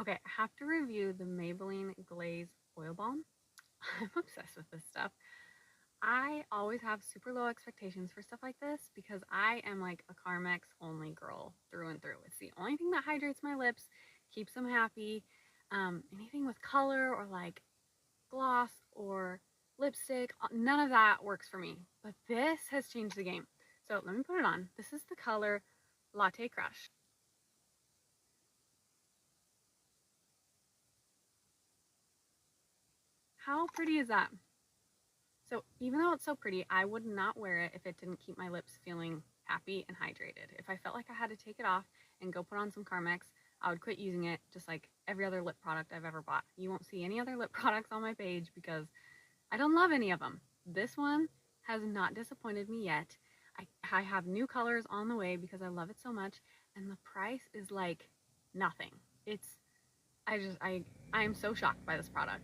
Okay, I have to review the Maybelline Glaze Oil Balm. I'm obsessed with this stuff. I always have super low expectations for stuff like this because I am like a Carmex only girl through and through. It's the only thing that hydrates my lips, keeps them happy. Anything with color or like gloss or lipstick, none of that works for me. But this has changed the game. So let me put it on. This is the color Latte Crush. How pretty is that? So even though it's so pretty, I would not wear it if it didn't keep my lips feeling happy and hydrated. If I felt like I had to take it off and go put on some Carmex, I would quit using it just like every other lip product I've ever bought. You won't see any other lip products on my page because I don't love any of them. This one has not disappointed me yet. I have new colors on the way because I love it so much, and the price is like nothing. It's I am so shocked by this product.